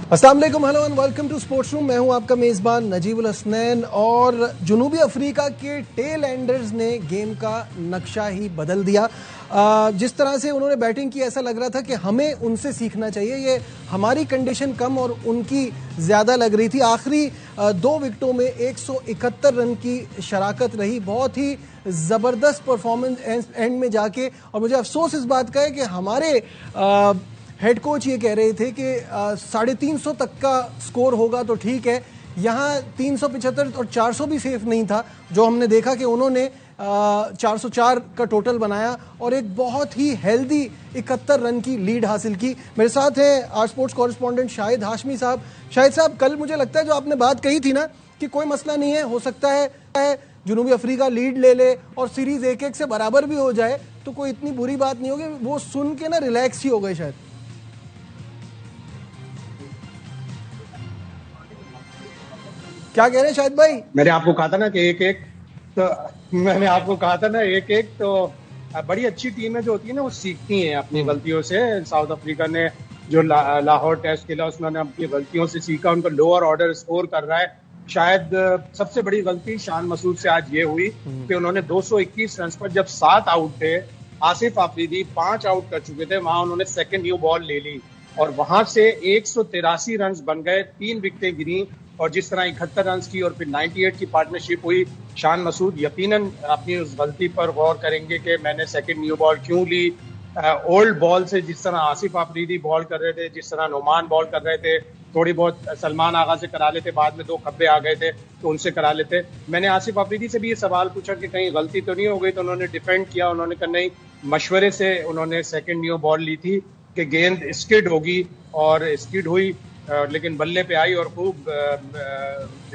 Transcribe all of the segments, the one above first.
अस्सलाम वालेकुम, hello and welcome to sports room. मैं हूं आपका मेज़बान नजीबुल हसनैन और जनूबी अफ्रीका के टेल एंडर्स ने गेम का नक्शा ही बदल दिया। जिस तरह से उन्होंने बैटिंग की, ऐसा लग रहा था कि हमें उनसे सीखना चाहिए। ये हमारी कंडीशन कम और उनकी ज़्यादा लग रही थी। आखिरी 2 विकेटों में 171 रन की शराकत रही, बहुत ही ज़बरदस्त परफॉर्मेंस एंड में जाके। और मुझे अफसोस इस बात का है कि हमारे हेड कोच ये कह रहे थे कि 350 तक का स्कोर होगा तो ठीक है। यहाँ 375 और 400 भी सेफ नहीं था, जो हमने देखा कि उन्होंने 404 का टोटल बनाया और एक बहुत ही हेल्दी 71 रन की लीड हासिल की। मेरे साथ हैं our sports correspondent Shahid Hashmi साहब। शाहिद साहब, कल मुझे लगता है जो आपने बात कही थी ना कि कोई मसला नहीं है, हो सकता है जनूबी अफ्रीका लीड ले ले और सीरीज 1-1 से बराबर भी हो जाए तो कोई इतनी बुरी बात नहीं होगी, वो सुन के ना रिलैक्स ही हो गए शायद। क्या कह रहे हैं शाहिद भाई? मैंने आपको कहा था ना कि एक एक तो बड़ी अच्छी टीमें जो होती है ना वो सीखती हैं अपनी गलतियों से। साउथ अफ्रीका ने जो लाहौर टेस्ट खेला उसने अपनी गलतियों से सीखा, उनको लोअर ऑर्डर स्कोर कर रहा है। शायद सबसे बड़ी गलती शान मसूद से आज ये हुई कि उन्होंने 221 रन पर जब 7 आउट थे, आसिफ आफरीदी 5 आउट कर चुके थे, वहां उन्होंने सेकंड न्यू बॉल ले ली और वहां से 183 रन बन गए, 3 विकेटें गिरी और जिस तरह 71 रन की और फिर 98 की पार्टनरशिप हुई। शान मसूद यकीनन अपनी उस गलती पर गौर करेंगे कि मैंने सेकंड न्यू बॉल क्यों ली। ओल्ड बॉल से जिस तरह आसिफ आफरीदी बॉल कर रहे थे, जिस तरह नोमान बॉल कर रहे थे, थोड़ी बहुत सलमान आगा से करा लेते, बाद में 2 खब्बे आ गए थे तो उनसे करा लेते। मैंने आसिफ आफरीदी से भी ये सवाल पूछा कि कहीं गलती तो नहीं हो गई, तो उन्होंने डिफेंड किया। उन्होंने कहा नहीं, मशवरे से उन्होंने सेकंड न्यू बॉल ली थी कि गेंद स्किड होगी और स्किड हुई, लेकिन बल्ले पे आई और खूब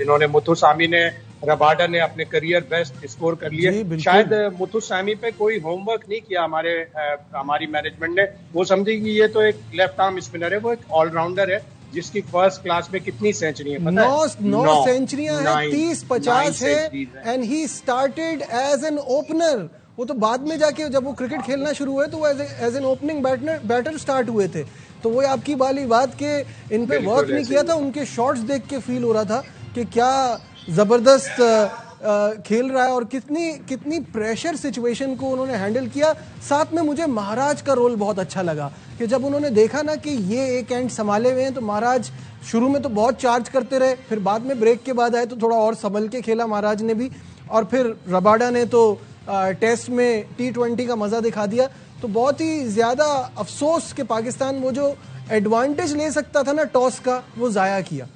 इन्होंने मुथुसामी ने, रबाडा ने अपने करियर बेस्ट स्कोर कर लिए। शायद मुथुसामी पे कोई होमवर्क नहीं किया हमारी मैनेजमेंट ने। वो समझी कि ये तो एक लेफ्ट आर्म स्पिनर है, वो एक ऑलराउंडर है जिसकी फर्स्ट क्लास में कितनी सेंचुरी है पता है? 9 सेंचुरियां हैं, 30-50 है and he started as an opener. वो तो बाद में जाके जब वो क्रिकेट खेलना शुरू हुए तो वो as an opening batter start हुए थे। तो वो आपकी वाली बात के इन पे वर्क नहीं किया था। उनके शॉट्स देख के फील हो रहा था कि क्या जबरदस्त खेल रहा है और कितनी प्रेशर सिचुएशन को उन्होंने हैंडल किया। साथ में मुझे महाराज का रोल बहुत अच्छा लगा कि जब उन्होंने देखा ना कि ये एक एंड संभाले हुए हैं तो महाराज शुरू में तो बहुत चार्ज करते रहे, फिर बाद में ब्रेक के बाद आए तो थोड़ा और संभल के खेला महाराज ने भी, और फिर रबाडा ने तो टेस्ट में T20 का मजा दिखा दिया। तो बहुत ही ज्यादा अफसोस कि पाकिस्तान वो जो एडवांटेज ले सकता था ना टॉस का, वो जाया किया।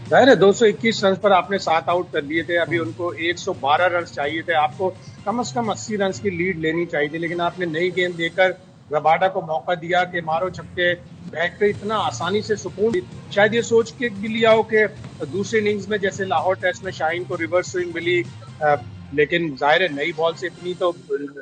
जाहिर है 221 रन पर आपने 7 आउट कर लिए थे, अभी उनको 112 रन चाहिए थे। आपको कम से कम 80 रन की लीड लेनी चाहिए थी, लेकिन आपने नई गेंद देकर रबाडा को मौका दिया कि मारो छक्के, बैट पे इतना आसानी से सुकून। शायद ये सोच के भी लिया हो कि दूसरी इनिंग्स में जैसे लाहौर टेस्ट में शाहीन को रिवर्स स्विंग मिली, लेकिन जाहिर है नई बॉल से इतनी तो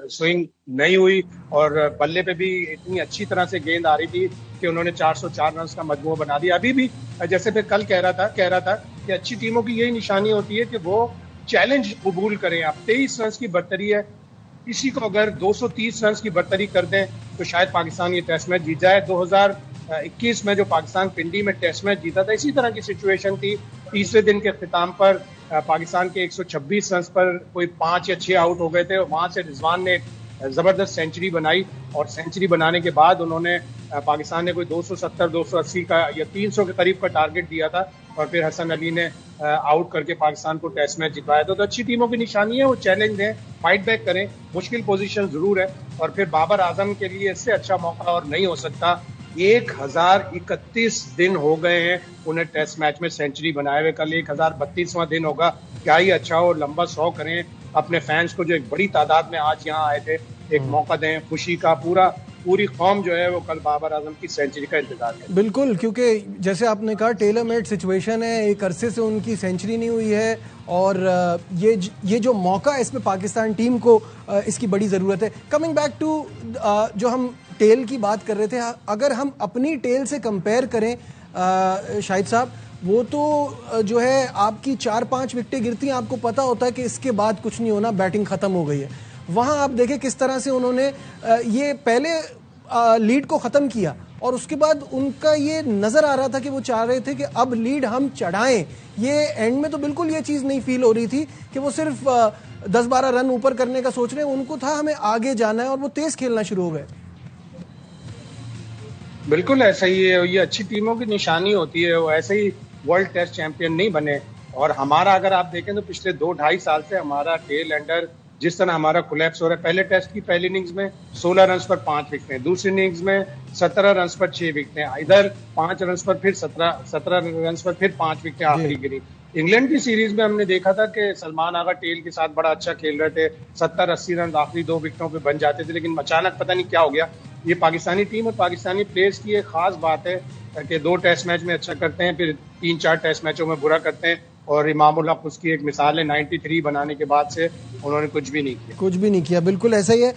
स्विंग नहीं हुई और बल्ले पे भी इतनी अच्छी तरह से गेंद आ रही थी कि उन्होंने 404 रन का मजमू बना दिया। अभी भी जैसे मैं कल कह रहा था कि अच्छी टीमों की यही निशानी होती है कि वो चैलेंज कबूल करें। अब 23 रन की बढ़तरी है, किसी को अगर 230 रन की बढ़तरी कर दें तो शायद पाकिस्तान ये टेस्ट मैच जीत जाए। 2021 में जो पाकिस्तान पिंडी में टेस्ट मैच जीता था, इसी तरह की सिचुएशन थी। तीसरे दिन के अख्तिताम पर पाकिस्तान के 126 रन पर कोई 5 या 6 आउट हो गए थे। वहां से रिजवान ने जबरदस्त सेंचुरी बनाई और सेंचुरी बनाने के बाद उन्होंने पाकिस्तान ने कोई 270, 280 का या 300 के करीब का टारगेट दिया था और फिर हसन अली ने आउट करके पाकिस्तान को टेस्ट मैच जितवाया था। तो अच्छी टीमों की निशानी है, वो चैलेंज दें, फाइट बैक करें। मुश्किल पोजीशन जरूर है और फिर बाबर आजम के लिए इससे अच्छा मौका और नहीं हो सकता। 1031 दिन हो गए हैं उन्हें टेस्ट मैच में सेंचुरी बनाए हुए, कल 1032वां दिन होगा। क्या ही अच्छा हो, लंबा 100 करें। अपने फैंस को जो एक बड़ी तादाद में आज यहाँ आए थे एक मौका दें, खुशी का। पूरी कौम जो है वो कल बाबर आजम की सेंचुरी का इंतजार है। बिल्कुल, क्योंकि जैसे आपने कहा टेलर मेड सिचुएशन है, एक अरसे से उनकी सेंचुरी नहीं हुई है और ये जो मौका है इसमें पाकिस्तान टीम को इसकी बड़ी ज़रूरत है। कमिंग बैक टू जो हम टेल की बात कर रहे थे, अगर हम अपनी टेल से कंपेयर करें शाहिद साहब, वो तो जो है आपकी 4-5 विकेटें गिरती हैं, आपको पता होता है कि इसके बाद कुछ नहीं होना, बैटिंग ख़त्म हो गई है। वहाँ आप देखें किस तरह से उन्होंने ये पहले लीड को ख़त्म किया और उसके बाद उनका ये नज़र आ रहा था कि वो चाह रहे थे कि अब लीड हम चढ़ाएं। ये एंड में तो बिल्कुल ये चीज़ नहीं फील हो रही थी कि वो सिर्फ 10-12 रन ऊपर करने का सोच रहे हैं, उनको था हमें आगे जाना है और वो तेज़ खेलना शुरू हो गए। बिल्कुल ऐसा ही है, ये अच्छी टीमों की निशानी होती है, वो ऐसे ही वर्ल्ड टेस्ट चैंपियन नहीं बने। और हमारा अगर आप देखें तो पिछले 2-2.5 साल से हमारा टेल एंडर जिस तरह हमारा कोलैप्स हो रहा है, पहले टेस्ट की पहली इनिंग्स में 16 रन पर 5 विकेटें, दूसरी इनिंग्स में 17 रन पर 6 विकेटें, इधर 5 रन पर फिर 17 रन पर फिर 5 विकेटें आखिरी गिरी। इंग्लैंड की सीरीज में हमने देखा था कि सलमान आगा टेल के साथ बड़ा अच्छा खेल रहे थे, 70-80 रन आखिरी 2 विकेटों पे बन जाते थे, लेकिन अचानक पता नहीं क्या हो गया। ये पाकिस्तानी टीम और पाकिस्तानी प्लेयर्स की एक खास बात है कि 2 टेस्ट मैच में अच्छा करते हैं, फिर 3-4 टेस्ट मैचों में बुरा करते हैं। और इमामुल हक उसकी एक मिसाल है, 93 बनाने के बाद से उन्होंने कुछ भी नहीं किया। बिल्कुल ऐसा ही है।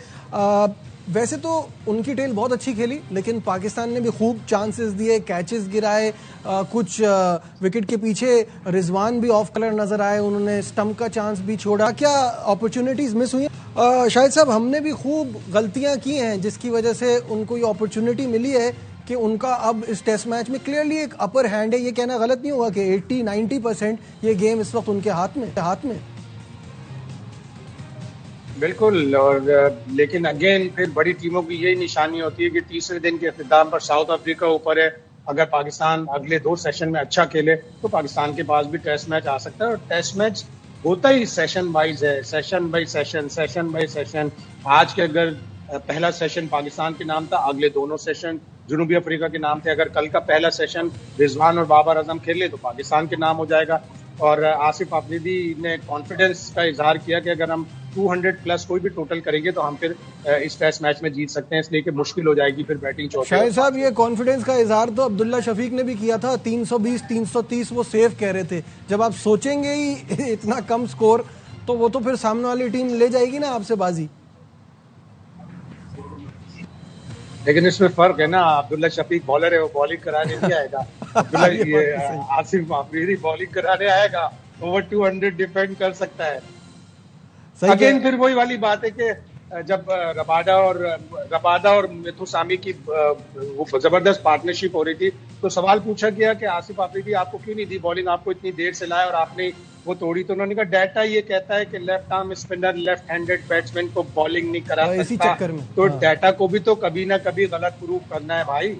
वैसे तो उनकी टेल बहुत अच्छी खेली, लेकिन पाकिस्तान ने भी खूब चांसेस दिए, कैचेस गिराए, कुछ विकेट के पीछे रिजवान भी ऑफ कलर नजर आए, उन्होंने स्टंप का चांस भी छोड़ा। क्या अपॉर्चुनिटीज मिस हुई? शाहिद साहब, हमने भी खूब गलतियां की हैं जिसकी वजह से उनको ये अपॉर्चुनिटी मिली है कि उनका अब इस टेस्ट मैच में क्लियरली एक अपर हैंड है। ये कहना गलत नहीं होगा कि 80-90% ये गेम इस वक्त उनके हाथ में। बिल्कुल। और लेकिन अगेन फिर बड़ी टीमों की यही निशानी होती है कि तीसरे दिन के अख्ताम पर साउथ अफ्रीका ऊपर है। अगर पाकिस्तान अगले 2 सेशन में अच्छा खेले तो पाकिस्तान के पास भी टेस्ट मैच आ सकता है। और टेस्ट मैच होता ही सेशन वाइज है, सेशन बाई सेशन। आज के अगर पहला सेशन पाकिस्तान के नाम था, अगले दोनों सेशन जनूबी अफ्रीका के नाम थे। अगर कल का पहला सेशन रिजवान और बाबर आजम खेले तो पाकिस्तान के नाम हो जाएगा। और आसिफ अफरीदी ने कॉन्फिडेंस का इजहार किया कि अगर हम 200 प्लस कोई भी टोटल करेंगे तो हम फिर इस टेस्ट मैच में जीत सकते हैं, इसलिए कि मुश्किल हो जाएगी फिर बैटिंग चौथे। शाहिद साहब, ये कॉन्फिडेंस का इजहार तो अब्दुल्ला शफीक ने भी किया था। 320-330 वो सेफ कह रहे थे। जब आप सोचेंगे ही इतना कम स्कोर तो वो तो फिर सामने वाली टीम ले जाएगी ना आपसे बाजी। लेकिन इसमें फर्क है ना, अब्दुल्ला शफीक बॉलर है, वो बॉलिंग कराने नहीं आएगा। अब्दुल्ला ये आसिफ अफरीदी बॉलिंग कराने आएगा, ओवर 200 डिफेंड कर सकता है। अगेन फिर वही वाली बात है कि जब रबाडा और मिथुसामी की वो जबरदस्त पार्टनरशिप हो रही थी तो सवाल पूछा गया कि आसिफ अफरीदी आपको क्यों नहीं दी बॉलिंग, आपको इतनी देर से लाया और आपने वो तोड़ी। तो उन्होंने कहा डाटा ये कहता है कि left arm spinner left handed batsman को बॉलिंग नहीं करा सकता। इसी चक्कर में तो डाटा को भी तो कभी ना कभी गलत प्रूव करना है भाई।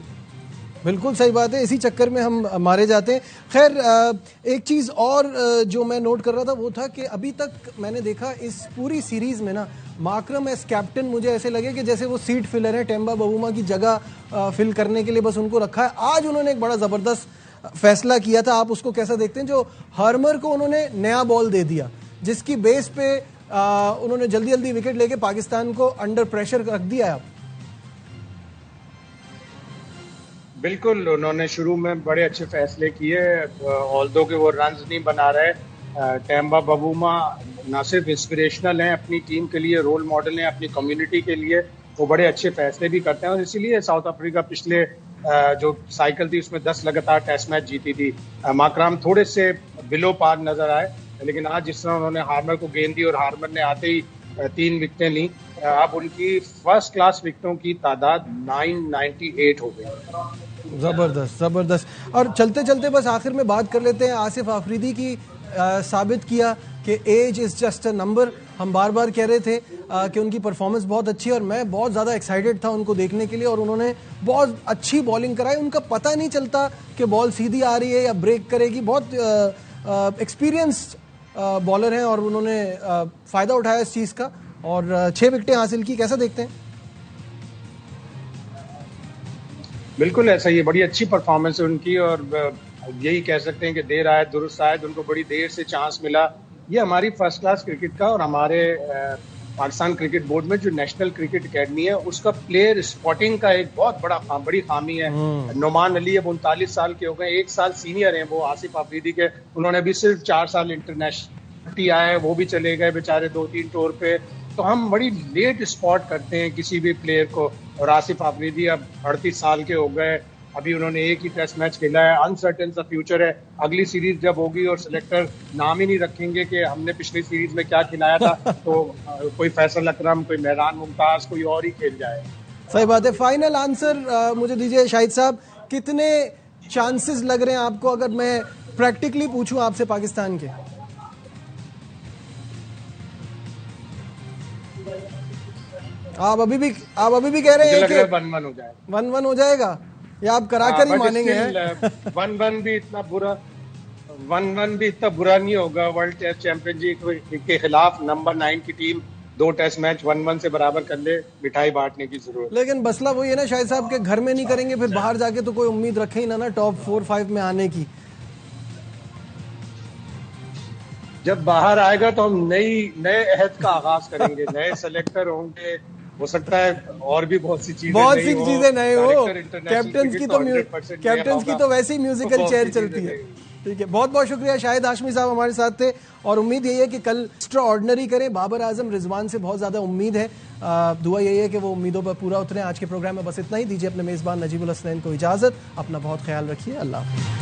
बिल्कुल सही बात है, इसी चक्कर में हम मारे जाते हैं। खैर, एक चीज़ और जो मैं नोट कर रहा था वो था कि अभी तक मैंने देखा इस पूरी सीरीज़ में ना माकरम एज कैप्टन मुझे ऐसे लगे कि जैसे वो सीट फिलर है, टेम्बा बबूमा की जगह फिल करने के लिए बस उनको रखा है। आज उन्होंने एक बड़ा ज़बरदस्त फैसला किया था, आप उसको कैसा देखते हैं? जो हार्मर को उन्होंने नया बॉल दे दिया जिसकी बेस पे उन्होंने जल्दी जल्दी विकेट लेके पाकिस्तान को अंडर प्रेशर रख दिया है। बिल्कुल, उन्होंने शुरू में बड़े अच्छे फैसले किए, ऑल्दो के वो रन्स नहीं बना रहे। टेम्बा बबूमा ना सिर्फ इंस्पिरेशनल हैं अपनी टीम के लिए, रोल मॉडल हैं अपनी कम्युनिटी के लिए, वो बड़े अच्छे फैसले भी करते हैं। और इसीलिए साउथ अफ्रीका पिछले जो साइकिल थी उसमें 10 लगातार टेस्ट मैच जीती थी। माकराम थोड़े से बिलो पार नजर आए, लेकिन आज जिस तरह उन्होंने हार्मर को गेंद दी और हार्मर ने आते ही 3 विकेटें ली, अब उनकी फर्स्ट क्लास विकेटों की तादाद 998 हो गई। जबरदस्त। और चलते चलते बस आखिर में बात कर लेते हैं आसिफ अफरीदी की। साबित किया कि age is just a number. हम बार बार कह रहे थे कि उनकी परफॉर्मेंस बहुत अच्छी है और मैं बहुत ज़्यादा एक्साइटेड था उनको देखने के लिए, और उन्होंने बहुत अच्छी बॉलिंग कराई। उनका पता नहीं चलता कि बॉल सीधी आ रही है या ब्रेक करेगी। बहुत एक्सपीरियंस्ड बॉलर हैं और उन्होंने फ़ायदा उठाया इस चीज़ का और 6 विकेटें हासिल की। कैसा देखते हैं? बिल्कुल ऐसा ही है, बड़ी अच्छी परफॉर्मेंस है उनकी। और यही कह सकते हैं कि देर आए दुरुस्त आए, उनको बड़ी देर से चांस मिला। ये हमारी फर्स्ट क्लास क्रिकेट का और हमारे पाकिस्तान क्रिकेट बोर्ड में जो नेशनल क्रिकेट अकेडमी है उसका प्लेयर स्पॉटिंग का एक बहुत बड़ी खामी है। नुमान अली अब 39 साल के हो गए, 1 साल सीनियर हैं वो आसिफ अफरीदी के। उन्होंने अभी सिर्फ 4 साल इंटरनेशनल आए, वो भी चले गए बेचारे 2-3 टूर पे। तो हम बड़ी लेट स्पॉट करते हैं किसी भी प्लेयर को। और आसिफ अफरीदी अब 38 साल के हो गए, अभी उन्होंने एक ही टेस्ट मैच खेला है, अनसर्टेन सा फ्यूचर है। अगली सीरीज जब होगी और सिलेक्टर नाम ही नहीं रखेंगे कि हमने पिछली सीरीज में क्या खिलाया था तो कोई फैसल अकरम, कोई मेहरान मुमताज, कोई और ही खेल जाए। सही बात है। फाइनल आंसर मुझे दीजिए शाहिद साहब, कितने चांसेस लग रहे हैं आपको, अगर मैं प्रैक्टिकली पूछूं आपसे पाकिस्तान के? आप अभी भी कह रहे हैं कि 1-1 हो जाएगा। 1-1 हो जाएगा, या आप कराकर ही मानेंगे? 1-1 भी इतना बुरा 1-1 भी इतना बुरा नहीं होगा। वर्ल्ड टेस्ट चैंपियनशिप के खिलाफ नंबर 9 की टीम 2 टेस्ट मैच 1-1 से बराबर कर ले, मिठाई बांटने की जरूरत। लेकिन मसला वही है ना शाहिद साहब के, घर में नहीं करेंगे, फिर बाहर जाके तो कोई उम्मीद रखे ही ना टॉप 4-5 में आने की। जब बाहर आएगा तो हम नए अहद का आगाज करेंगे, नए सेलेक्टर होंगे, हो सकता है और भी बहुत सी चीजें नए हो। कैप्टन की तो वैसे ही म्यूजिकल चेयर चलती है। ठीक है, बहुत बहुत शुक्रिया। शाहिद हाशमी साहब हमारे साथ थे, और उम्मीद यही है कि कल एक्स्ट्रा ऑर्डिनरी करें। बाबर आजम, रिजवान से बहुत ज्यादा उम्मीद है, दुआ यही है कि वो उम्मीदों पर पूरा उतरे। आज के प्रोग्राम में बस इतना ही। दीजिए अपने मेजबान नजीबुल हसनैन को इजाजत। अपना बहुत ख्याल रखिए। अल्लाह हाफ़िज़।